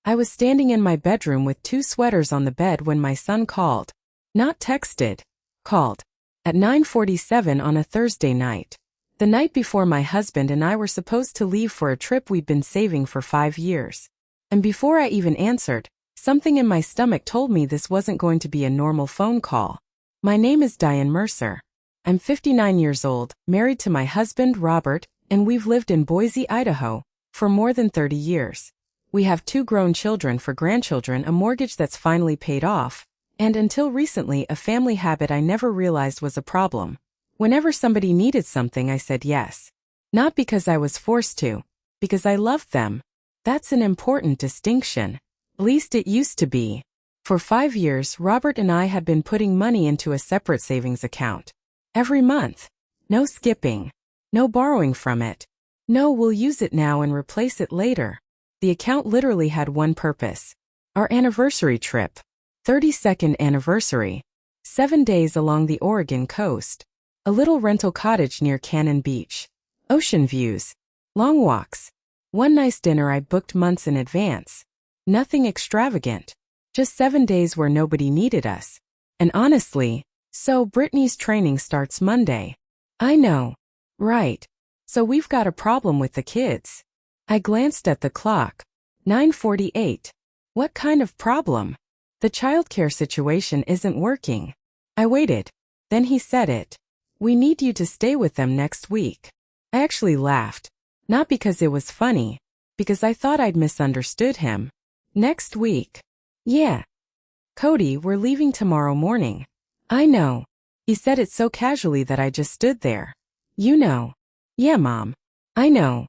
I was standing in my bedroom with 2 sweaters on the bed when my son called. Not texted. Called. At 9:47 on a Thursday night. The night before my husband and I were supposed to leave for a trip we'd been saving for 5 years. And before I even answered, something in my stomach told me this wasn't going to be a normal phone call. My name is Diane Mercer. I'm 59 years old, married to my husband, Robert, and we've lived in Boise, Idaho, for more than 30 years. We have 2 grown children for grandchildren, a mortgage that's finally paid off, and until recently a family habit I never realized was a problem. Whenever somebody needed something, I said yes. Not because I was forced to, because I loved them. That's an important distinction. At least it used to be. For 5 years, Robert and I had been putting money into a separate savings account. Every month. No skipping. No borrowing from it. No, we'll use it now and replace it later. The account literally had one purpose. Our anniversary trip. 32nd anniversary. 7 days along the Oregon coast. A little rental cottage near Cannon Beach. Ocean views. Long walks. One nice dinner I booked months in advance. Nothing extravagant. Just 7 days where nobody needed us. And honestly, so Brittany's training starts Monday. I know. Right. So we've got a problem with the kids. I glanced at the clock. 9:48. What kind of problem? The childcare situation isn't working. I waited. Then he said it. We need you to stay with them next week. I actually laughed. Not because it was funny, because I thought I'd misunderstood him. Next week. Yeah. Cody, we're leaving tomorrow morning. I know. He said it so casually that I just stood there. You know. Yeah, Mom. I know.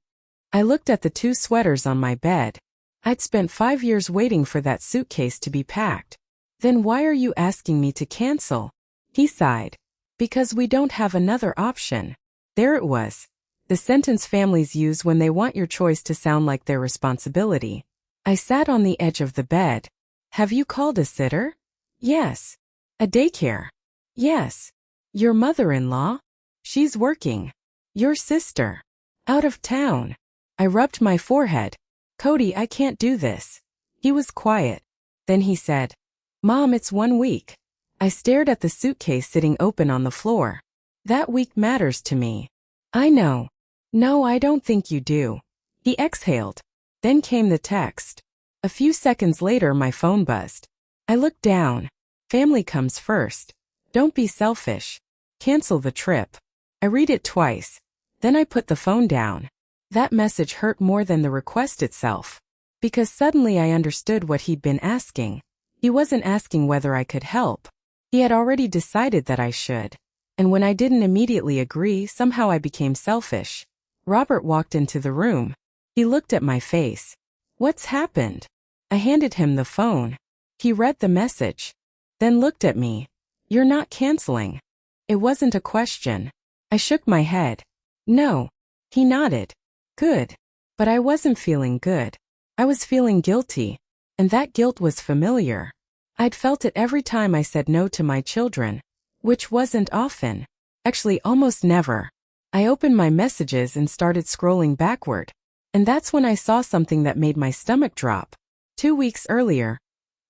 I looked at the 2 sweaters on my bed. I'd spent 5 years waiting for that suitcase to be packed. Then why are you asking me to cancel? He sighed. Because we don't have another option. There it was. The sentence families use when they want your choice to sound like their responsibility. I sat on the edge of the bed. Have you called a sitter? Yes. A daycare? Yes. Your mother-in-law? She's working. Your sister? Out of town. I rubbed my forehead. Cody, I can't do this. He was quiet. Then he said, Mom, it's 1 week. I stared at the suitcase sitting open on the floor. That week matters to me. I know. No, I don't think you do. He exhaled. Then came the text. A few seconds later, my phone buzzed. I looked down. Family comes first. Don't be selfish. Cancel the trip. I read it twice. Then I put the phone down. That message hurt more than the request itself. Because suddenly I understood what he'd been asking. He wasn't asking whether I could help. He had already decided that I should. And when I didn't immediately agree, somehow I became selfish. Robert walked into the room. He looked at my face. What's happened? I handed him the phone. He read the message. Then looked at me. You're not canceling. It wasn't a question. I shook my head. No. He nodded. Good. But I wasn't feeling good. I was feeling guilty. And that guilt was familiar. I'd felt it every time I said no to my children. Which wasn't often. Actually, almost never. I opened my messages and started scrolling backward. And that's when I saw something that made my stomach drop. 2 weeks earlier,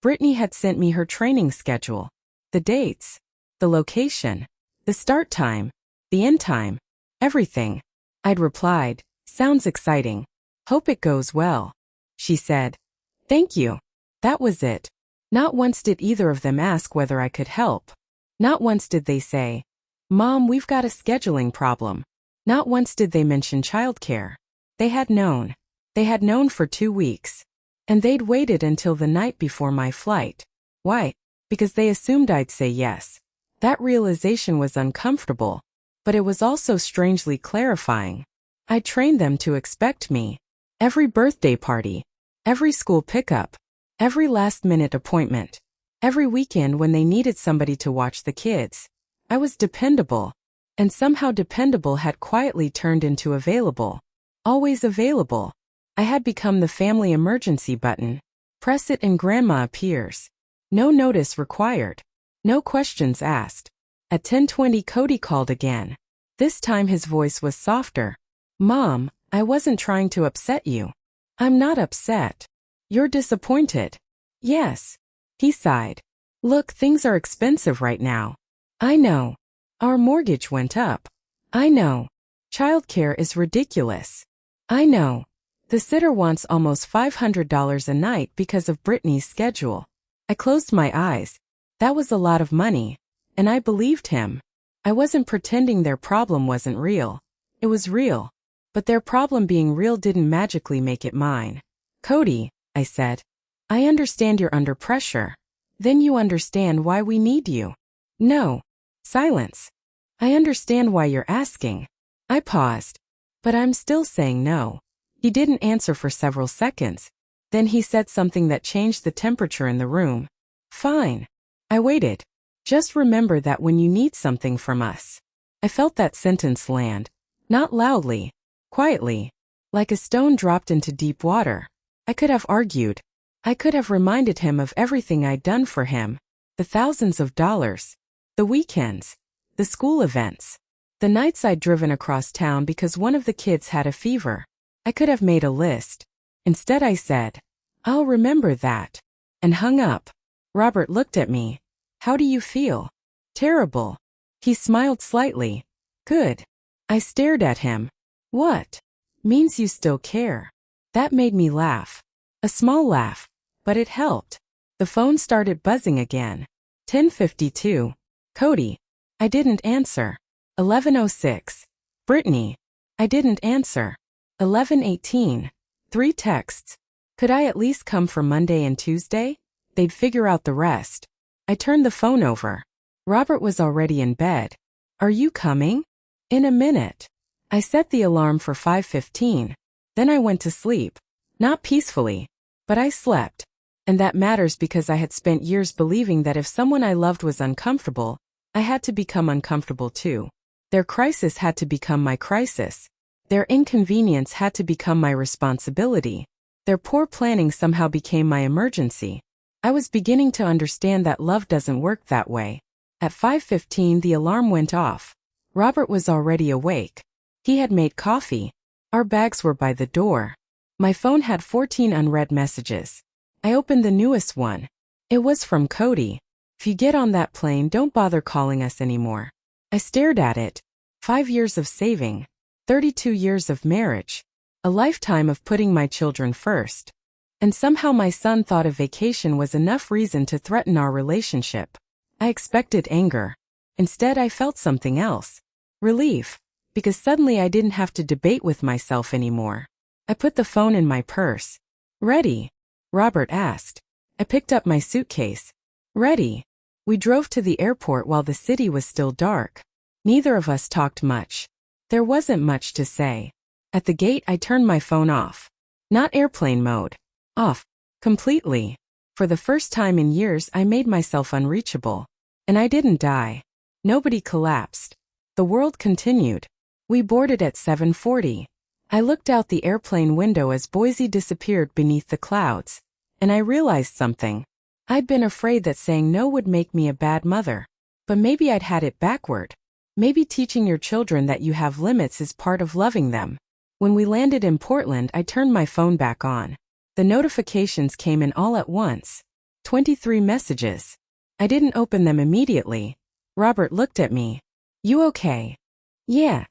Brittany had sent me her training schedule. The dates. The location. The start time. The end time. Everything. I'd replied, sounds exciting. Hope it goes well. She said, thank you. That was it. Not once did either of them ask whether I could help. Not once did they say, Mom, we've got a scheduling problem. Not once did they mention childcare. They had known. They had known for 2 weeks. And they'd waited until the night before my flight. Why? Because they assumed I'd say yes. That realization was uncomfortable. But it was also strangely clarifying. I trained them to expect me. Every birthday party. Every school pickup. Every last-minute appointment. Every weekend when they needed somebody to watch the kids. I was dependable. And somehow dependable had quietly turned into available. Always available. I had become the family emergency button. Press it and grandma appears. No notice required. No questions asked. At 10:20 Cody called again. This time his voice was softer. Mom, I wasn't trying to upset you. I'm not upset. You're disappointed. Yes. He sighed. Look, things are expensive right now. I know. Our mortgage went up. I know. Childcare is ridiculous. I know. The sitter wants almost $500 a night because of Brittany's schedule. I closed my eyes. That was a lot of money. And I believed him. I wasn't pretending their problem wasn't real. It was real. But their problem being real didn't magically make it mine. Cody, I said. I understand you're under pressure. Then you understand why we need you. No. Silence. I understand why you're asking. I paused. But I'm still saying no. He didn't answer for several seconds. Then he said something that changed the temperature in the room. Fine. I waited. Just remember that when you need something from us. I felt that sentence land. Not loudly. Quietly. Like a stone dropped into deep water. I could have argued. I could have reminded him of everything I'd done for him. The thousands of dollars. The weekends. The school events. The nights I'd driven across town because one of the kids had a fever. I could have made a list. Instead I said, I'll remember that. And hung up. Robert looked at me. How do you feel? Terrible. He smiled slightly. Good. I stared at him. What? Means you still care. That made me laugh. A small laugh. But it helped. The phone started buzzing again. 10:52. Cody. I didn't answer. 11:06. Brittany. I didn't answer. 11:18. 3 texts. Could I at least come for Monday and Tuesday? They'd figure out the rest. I turned the phone over. Robert was already in bed. Are you coming? In a minute. I set the alarm for 5:15. Then I went to sleep. Not peacefully. But I slept. And that matters because I had spent years believing that if someone I loved was uncomfortable, I had to become uncomfortable too. Their crisis had to become my crisis. Their inconvenience had to become my responsibility. Their poor planning somehow became my emergency. I was beginning to understand that love doesn't work that way. At 5:15 the alarm went off. Robert was already awake. He had made coffee. Our bags were by the door. My phone had 14 unread messages. I opened the newest one. It was from Cody. If you get on that plane, don't bother calling us anymore. I stared at it. 5 years of saving. 32 years of marriage. A lifetime of putting my children first. And somehow my son thought a vacation was enough reason to threaten our relationship. I expected anger. Instead I felt something else. Relief. Because suddenly I didn't have to debate with myself anymore. I put the phone in my purse. Ready? Robert asked. I picked up my suitcase. Ready. We drove to the airport while the city was still dark. Neither of us talked much. There wasn't much to say. At the gate I turned my phone off. Not airplane mode. Off. Completely. For the first time in years I made myself unreachable. And I didn't die. Nobody collapsed. The world continued. We boarded at 7:40. I looked out the airplane window as Boise disappeared beneath the clouds. And I realized something. I'd been afraid that saying no would make me a bad mother. But maybe I'd had it backward. Maybe teaching your children that you have limits is part of loving them. When we landed in Portland, I turned my phone back on. The notifications came in all at once. 23 messages. I didn't open them immediately. Robert looked at me. You okay? Yeah.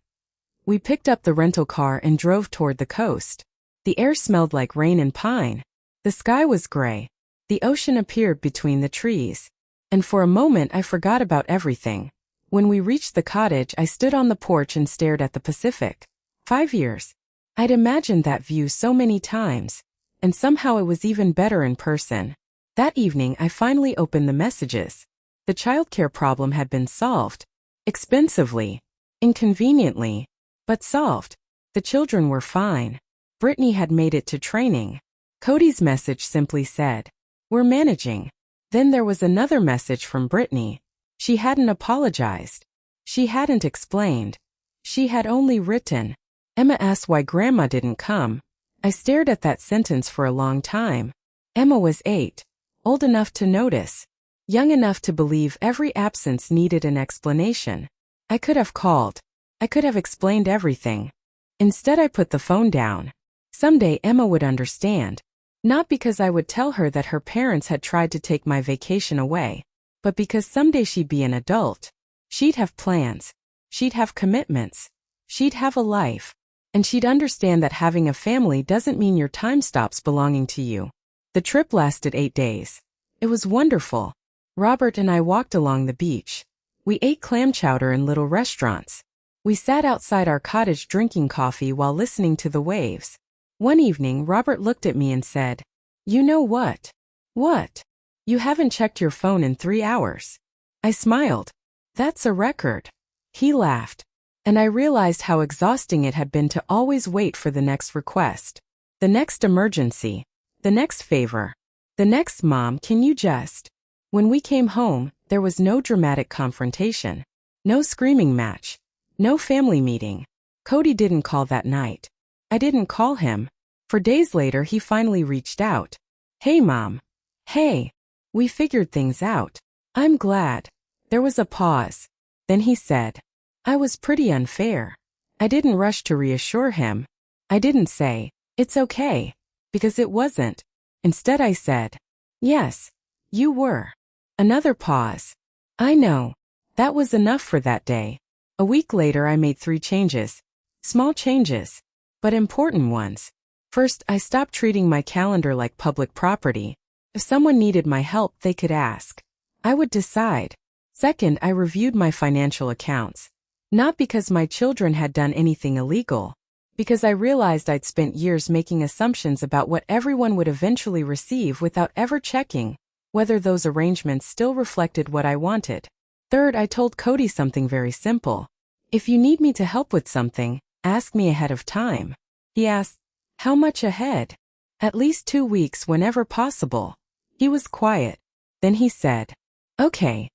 We picked up the rental car and drove toward the coast. The air smelled like rain and pine. The sky was gray. The ocean appeared between the trees. And for a moment I forgot about everything. When we reached the cottage, I stood on the porch and stared at the Pacific. 5 years. I'd imagined that view so many times. And somehow it was even better in person. That evening I finally opened the messages. The childcare problem had been solved. Expensively. Inconveniently. But solved. The children were fine. Brittany had made it to training. Cody's message simply said, "We're managing." Then there was another message from Brittany. She hadn't apologized. She hadn't explained. She had only written. Emma asked why Grandma didn't come. I stared at that sentence for a long time. Emma was 8. Old enough to notice. Young enough to believe every absence needed an explanation. I could have called. I could have explained everything. Instead I put the phone down. Someday Emma would understand. Not because I would tell her that her parents had tried to take my vacation away, but because someday she'd be an adult. She'd have plans. She'd have commitments. She'd have a life. And she'd understand that having a family doesn't mean your time stops belonging to you. The trip lasted 8 days. It was wonderful. Robert and I walked along the beach. We ate clam chowder in little restaurants. We sat outside our cottage drinking coffee while listening to the waves. One evening, Robert looked at me and said, "You know what? What? You haven't checked your phone in 3 hours." I smiled. "That's a record." He laughed. And I realized how exhausting it had been to always wait for the next request, the next emergency, the next favor, the next "Mom, can you just?" When we came home, there was no dramatic confrontation, no screaming match, no family meeting. Cody didn't call that night. I didn't call him. For days later, he finally reached out. "Hey, Mom. Hey. We figured things out. I'm glad." There was a pause. Then he said, "I was pretty unfair." I didn't rush to reassure him. I didn't say, "It's okay," because it wasn't. Instead I said, "Yes, you were." Another pause. I know. That was enough for that day. A week later I made 3 changes. Small changes, but important ones. First, I stopped treating my calendar like public property. If someone needed my help, they could ask. I would decide. Second, I reviewed my financial accounts. Not because my children had done anything illegal, because I realized I'd spent years making assumptions about what everyone would eventually receive without ever checking whether those arrangements still reflected what I wanted. Third, I told Cody something very simple. If you need me to help with something, ask me ahead of time. He asked, "How much ahead?" "At least 2 weeks whenever possible." He was quiet. Then he said, "Okay."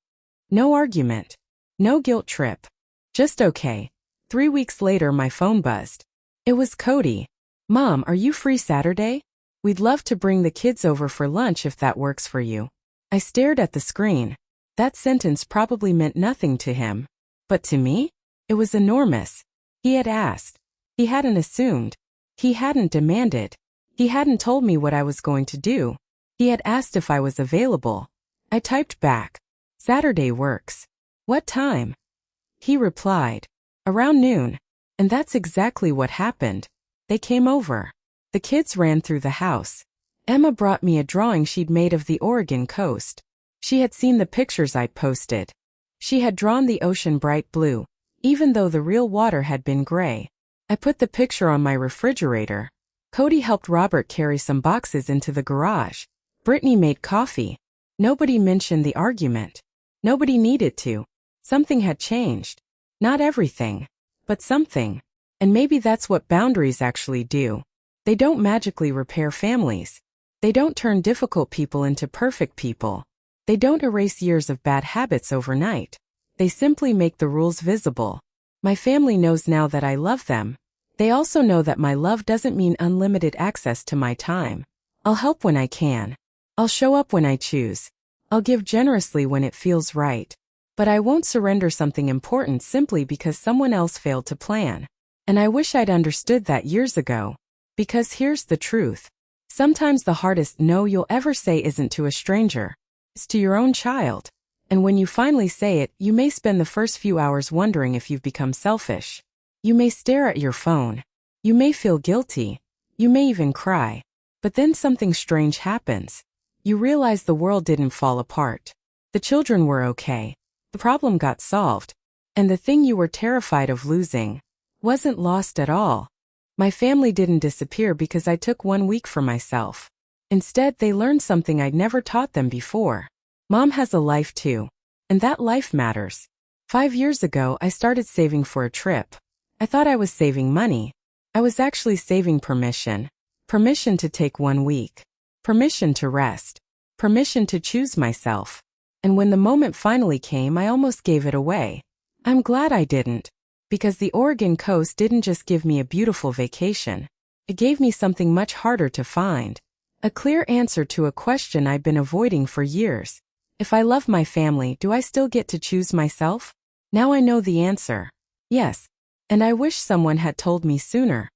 No argument. No guilt trip. Just okay. 3 weeks later my phone buzzed. It was Cody. "Mom, are you free Saturday? We'd love to bring the kids over for lunch if that works for you." I stared at the screen. That sentence probably meant nothing to him. But to me, it was enormous. He had asked. He hadn't assumed. He hadn't demanded. He hadn't told me what I was going to do. He had asked if I was available. I typed back, "Saturday works. What time?" He replied, "Around noon." And that's exactly what happened. They came over. The kids ran through the house. Emma brought me a drawing she'd made of the Oregon coast. She had seen the pictures I'd posted. She had drawn the ocean bright blue, even though the real water had been gray. I put the picture on my refrigerator. Cody helped Robert carry some boxes into the garage. Brittany made coffee. Nobody mentioned the argument. Nobody needed to. Something had changed. Not everything, but something. And maybe that's what boundaries actually do. They don't magically repair families. They don't turn difficult people into perfect people. They don't erase years of bad habits overnight. They simply make the rules visible. My family knows now that I love them. They also know that my love doesn't mean unlimited access to my time. I'll help when I can. I'll show up when I choose. I'll give generously when it feels right. But I won't surrender something important simply because someone else failed to plan. And I wish I'd understood that years ago. Because here's the truth. Sometimes the hardest no you'll ever say isn't to a stranger. It's to your own child. And when you finally say it, you may spend the first few hours wondering if you've become selfish. You may stare at your phone. You may feel guilty. You may even cry. But then something strange happens. You realize the world didn't fall apart. The children were okay. The problem got solved. And the thing you were terrified of losing wasn't lost at all. My family didn't disappear because I took 1 week for myself. Instead, they learned something I'd never taught them before. Mom has a life too. And that life matters. 5 years ago, I started saving for a trip. I thought I was saving money. I was actually saving permission. Permission to take 1 week. Permission to rest. Permission to choose myself. And when the moment finally came, I almost gave it away. I'm glad I didn't. Because the Oregon coast didn't just give me a beautiful vacation. It gave me something much harder to find. A clear answer to a question I'd been avoiding for years. If I love my family, do I still get to choose myself? Now I know the answer. Yes. And I wish someone had told me sooner.